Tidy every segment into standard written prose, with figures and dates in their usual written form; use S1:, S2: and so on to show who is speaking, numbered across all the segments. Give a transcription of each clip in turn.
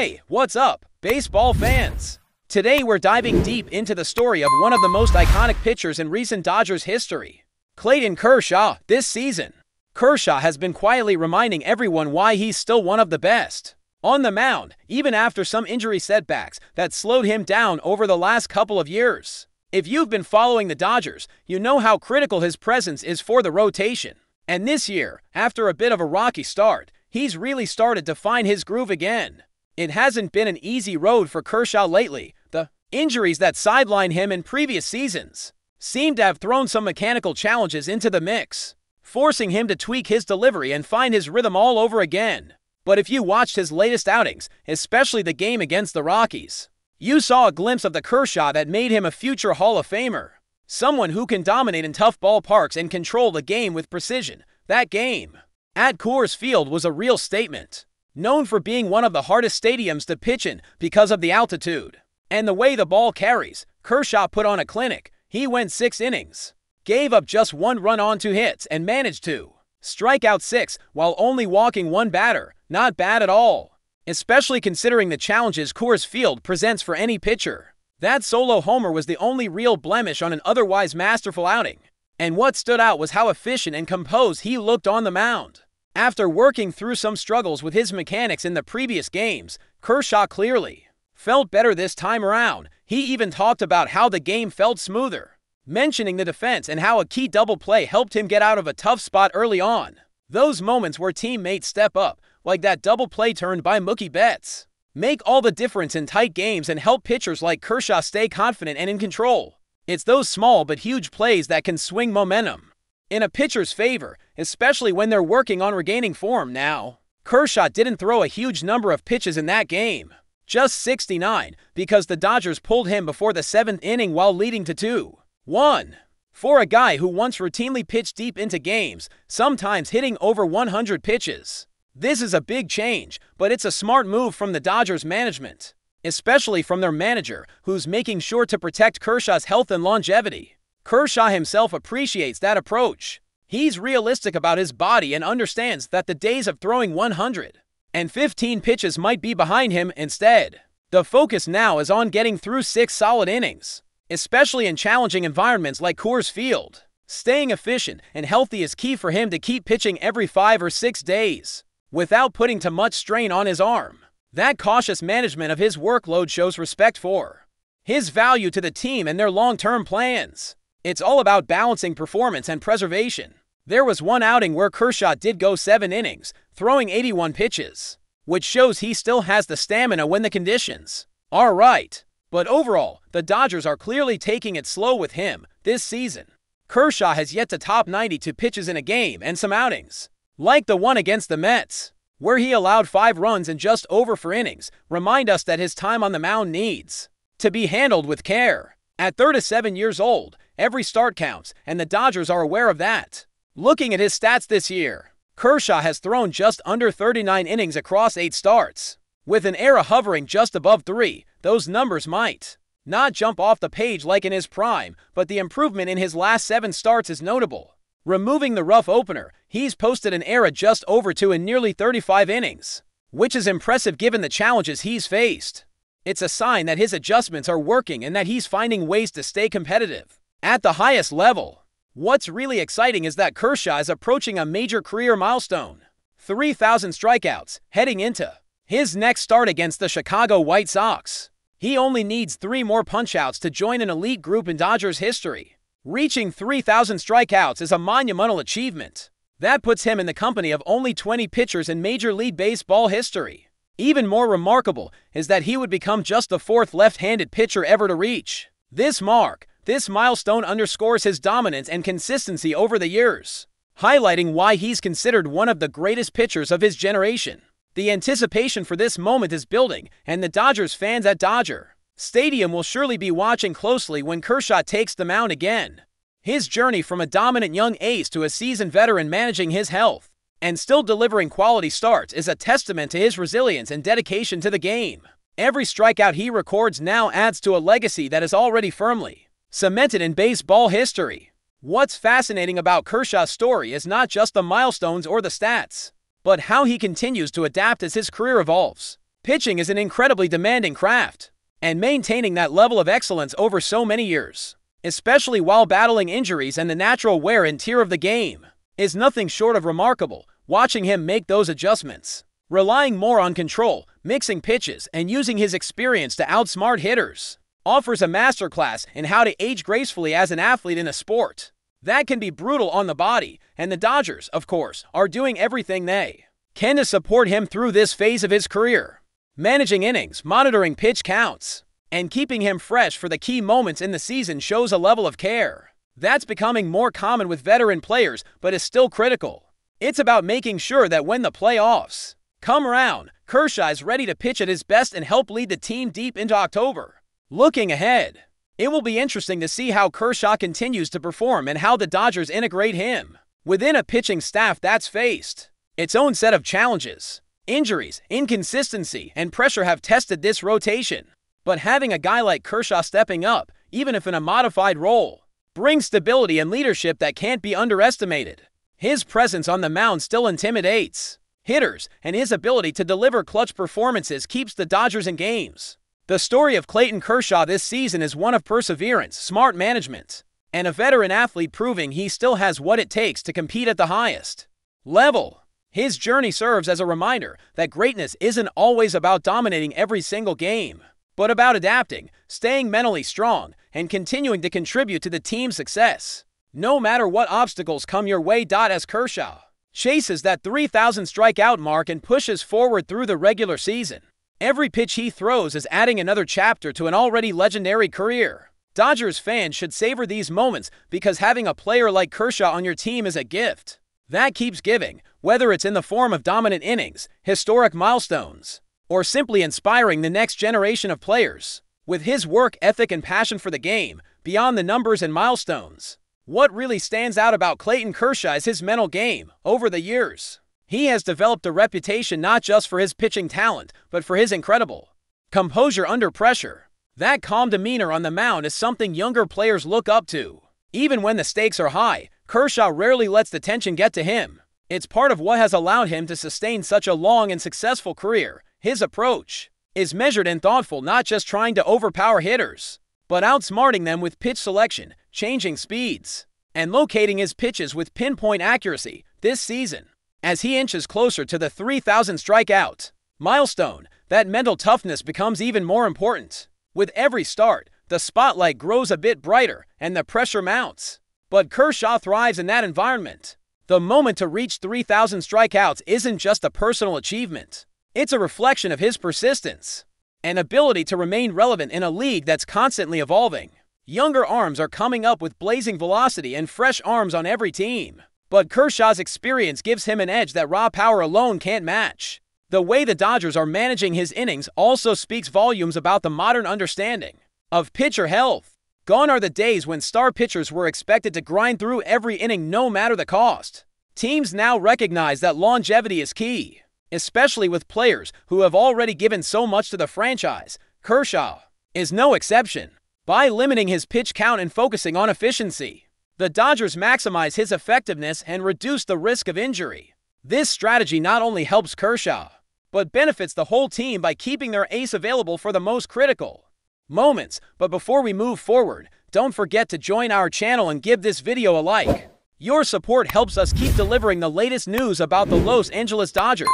S1: Hey, what's up, baseball fans? Today we're diving deep into the story of one of the most iconic pitchers in recent Dodgers history, Clayton Kershaw. This season, Kershaw has been quietly reminding everyone why he's still one of the best on the mound, even after some injury setbacks that slowed him down over the last couple of years. If you've been following the Dodgers, you know how critical his presence is for the rotation. And this year, after a bit of a rocky start, he's really started to find his groove again. It hasn't been an easy road for Kershaw lately. The injuries that sidelined him in previous seasons seem to have thrown some mechanical challenges into the mix, forcing him to tweak his delivery and find his rhythm all over again. But if you watched his latest outings, especially the game against the Rockies, you saw a glimpse of the Kershaw that made him a future Hall of Famer. Someone who can dominate in tough ballparks and control the game with precision. That game at Coors Field was a real statement. Known for being one of the hardest stadiums to pitch in because of the altitude and the way the ball carries, Kershaw put on a clinic. He went 6 innings, gave up just 1 run on 2 hits, and managed to strike out 6 while only walking 1 batter. Not bad at all, especially considering the challenges Coors Field presents for any pitcher. That solo homer was the only real blemish on an otherwise masterful outing. And what stood out was how efficient and composed he looked on the mound. After working through some struggles with his mechanics in the previous games, Kershaw clearly felt better this time around. He even talked about how the game felt smoother, mentioning the defense and how a key double play helped him get out of a tough spot early on. Those moments where teammates step up, like that double play turned by Mookie Betts, make all the difference in tight games and help pitchers like Kershaw stay confident and in control. It's those small but huge plays that can swing momentum in a pitcher's favor, especially when they're working on regaining form. Now, Kershaw didn't throw a huge number of pitches in that game, just 69, because the Dodgers pulled him before the 7th inning while leading to 2-1. For a guy who once routinely pitched deep into games, sometimes hitting over 100 pitches, this is a big change, but it's a smart move from the Dodgers management, especially from their manager, who's making sure to protect Kershaw's health and longevity. Kershaw himself appreciates that approach. He's realistic about his body and understands that the days of throwing 115 pitches might be behind him. Instead, the focus now is on getting through 6 solid innings, especially in challenging environments like Coors Field. Staying efficient and healthy is key for him to keep pitching every 5 or 6 days without putting too much strain on his arm. That cautious management of his workload shows respect for his value to the team and their long-term plans. It's all about balancing performance and preservation. There was one outing where Kershaw did go 7 innings, throwing 81 pitches, which shows he still has the stamina when the conditions are right. But overall, the Dodgers are clearly taking it slow with him this season. Kershaw has yet to top 92 pitches in a game, and some outings, like the one against the Mets, where he allowed 5 runs in just over 4 innings, remind us that his time on the mound needs to be handled with care. At 37 years old, every start counts, and the Dodgers are aware of that. Looking at his stats this year, Kershaw has thrown just under 39 innings across 8 starts. With an ERA hovering just above 3, those numbers might not jump off the page like in his prime, but the improvement in his last 7 starts is notable. Removing the rough opener, he's posted an ERA just over 2 in nearly 35 innings, which is impressive given the challenges he's faced. It's a sign that his adjustments are working and that he's finding ways to stay competitive at the highest level. What's really exciting is that Kershaw is approaching a major career milestone: 3,000 strikeouts, heading into his next start against the Chicago White Sox. He only needs 3 more punch-outs to join an elite group in Dodgers history. Reaching 3,000 strikeouts is a monumental achievement. That puts him in the company of only 20 pitchers in Major League Baseball history. Even more remarkable is that he would become just the 4th left-handed pitcher ever to reach this mark. This milestone underscores his dominance and consistency over the years, highlighting why he's considered one of the greatest pitchers of his generation. The anticipation for this moment is building, and the Dodgers fans at Dodger Stadium will surely be watching closely when Kershaw takes the mound again. His journey from a dominant young ace to a seasoned veteran managing his health and still delivering quality starts is a testament to his resilience and dedication to the game. Every strikeout he records now adds to a legacy that is already firmly cemented in baseball history. What's fascinating about Kershaw's story is not just the milestones or the stats, but how he continues to adapt as his career evolves. Pitching is an incredibly demanding craft, and maintaining that level of excellence over so many years, especially while battling injuries and the natural wear and tear of the game, is nothing short of remarkable. Watching him make those adjustments, relying more on control, mixing pitches, and using his experience to outsmart hitters, offers a masterclass in how to age gracefully as an athlete in a sport that can be brutal on the body, and the Dodgers, of course, are doing everything they can to support him through this phase of his career, managing innings, monitoring pitch counts, and keeping him fresh for the key moments in the season shows a level of care that's becoming more common with veteran players but is still critical. It's about making sure that when the playoffs come around, Kershaw is ready to pitch at his best and help lead the team deep into October. Looking ahead, it will be interesting to see how Kershaw continues to perform and how the Dodgers integrate him within a pitching staff that's faced its own set of challenges. Injuries, inconsistency, and pressure have tested this rotation, but having a guy like Kershaw stepping up, even if in a modified role, brings stability and leadership that can't be underestimated. His presence on the mound still intimidates hitters, and his ability to deliver clutch performances keeps the Dodgers in games. The story of Clayton Kershaw this season is one of perseverance, smart management, and a veteran athlete proving he still has what it takes to compete at the highest level. His journey serves as a reminder that greatness isn't always about dominating every single game, but about adapting, staying mentally strong, and continuing to contribute to the team's success, no matter what obstacles come your way. As Kershaw chases that 3,000 strikeout mark and pushes forward through the regular season, every pitch he throws is adding another chapter to an already legendary career. Dodgers fans should savor these moments because having a player like Kershaw on your team is a gift that keeps giving, whether it's in the form of dominant innings, historic milestones, or simply inspiring the next generation of players. With his work ethic and passion for the game, beyond the numbers and milestones, what really stands out about Clayton Kershaw is his mental game. Over the years, he has developed a reputation not just for his pitching talent, but for his incredible composure under pressure. That calm demeanor on the mound is something younger players look up to. Even when the stakes are high, Kershaw rarely lets the tension get to him. It's part of what has allowed him to sustain such a long and successful career. His approach is measured and thoughtful, not just trying to overpower hitters, but outsmarting them with pitch selection, changing speeds, and locating his pitches with pinpoint accuracy. This season, as he inches closer to the 3,000 strikeout milestone, that mental toughness becomes even more important. With every start, the spotlight grows a bit brighter and the pressure mounts. But Kershaw thrives in that environment. The moment to reach 3,000 strikeouts isn't just a personal achievement. It's a reflection of his persistence and ability to remain relevant in a league that's constantly evolving. Younger arms are coming up with blazing velocity and fresh arms on every team. But Kershaw's experience gives him an edge that raw power alone can't match. The way the Dodgers are managing his innings also speaks volumes about the modern understanding of pitcher health. Gone are the days when star pitchers were expected to grind through every inning no matter the cost. Teams now recognize that longevity is key, especially with players who have already given so much to the franchise. Kershaw is no exception. By limiting his pitch count and focusing on efficiency, the Dodgers maximize his effectiveness and reduce the risk of injury. This strategy not only helps Kershaw, but benefits the whole team by keeping their ace available for the most critical moments. But before we move forward, don't forget to join our channel and give this video a like. Your support helps us keep delivering the latest news about the Los Angeles Dodgers.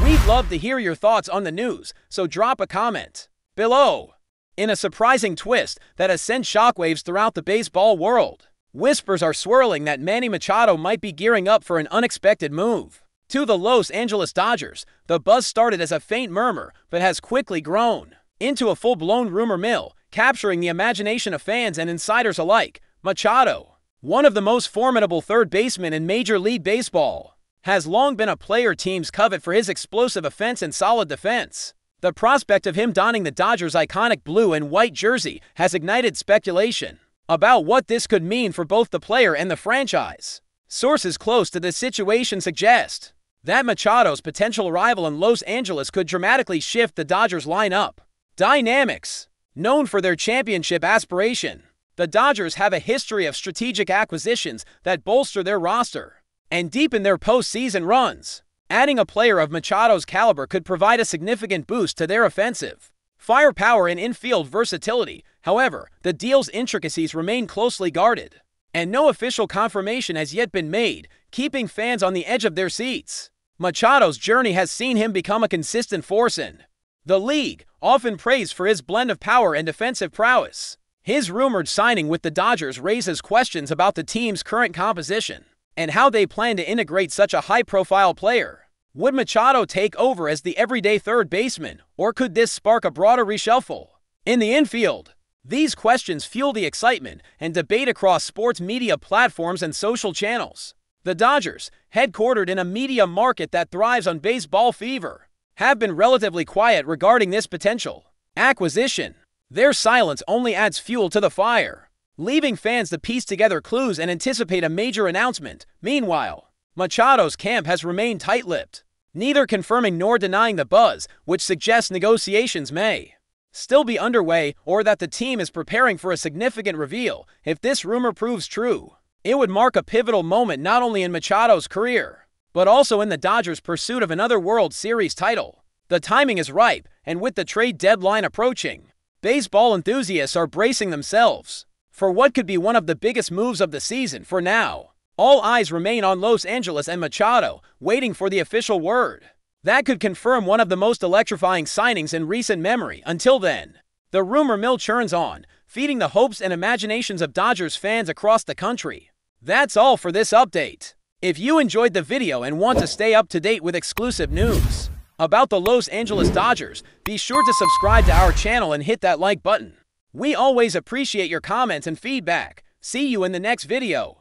S1: We'd love to hear your thoughts on the news, so drop a comment below. In a surprising twist that has sent shockwaves throughout the baseball world, whispers are swirling that Manny Machado might be gearing up for an unexpected move to the Los Angeles Dodgers. The buzz started as a faint murmur, but has quickly grown into a full-blown rumor mill, capturing the imagination of fans and insiders alike. Machado, one of the most formidable third basemen in Major League Baseball, has long been a player teams covet for his explosive offense and solid defense. The prospect of him donning the Dodgers' iconic blue and white jersey has ignited speculation about what this could mean for both the player and the franchise. Sources close to the situation suggest that Machado's potential arrival in Los Angeles could dramatically shift the Dodgers' lineup dynamics. Known for their championship aspiration, the Dodgers have a history of strategic acquisitions that bolster their roster and deepen their postseason runs. Adding a player of Machado's caliber could provide a significant boost to their offensive firepower and infield versatility. However, the deal's intricacies remain closely guarded, and no official confirmation has yet been made, keeping fans on the edge of their seats. Machado's journey has seen him become a consistent force in the league, often praised for his blend of power and defensive prowess. His rumored signing with the Dodgers raises questions about the team's current composition and how they plan to integrate such a high-profile player. Would Machado take over as the everyday third baseman, or could this spark a broader reshuffle in the infield? These questions fuel the excitement and debate across sports media platforms and social channels. The Dodgers, headquartered in a media market that thrives on baseball fever, have been relatively quiet regarding this potential acquisition. Their silence only adds fuel to the fire, leaving fans to piece together clues and anticipate a major announcement. Meanwhile, Machado's camp has remained tight-lipped, neither confirming nor denying the buzz, which suggests negotiations may still be underway or that the team is preparing for a significant reveal. If this rumor proves true, it would mark a pivotal moment not only in Machado's career, but also in the Dodgers' pursuit of another World Series title. The timing is ripe, and with the trade deadline approaching, baseball enthusiasts are bracing themselves for what could be one of the biggest moves of the season. For now, all eyes remain on Los Angeles and Machado, waiting for the official word that could confirm one of the most electrifying signings in recent memory. Until then, the rumor mill churns on, feeding the hopes and imaginations of Dodgers fans across the country. That's all for this update. If you enjoyed the video and want to stay up to date with exclusive news about the Los Angeles Dodgers, be sure to subscribe to our channel and hit that like button. We always appreciate your comments and feedback. See you in the next video.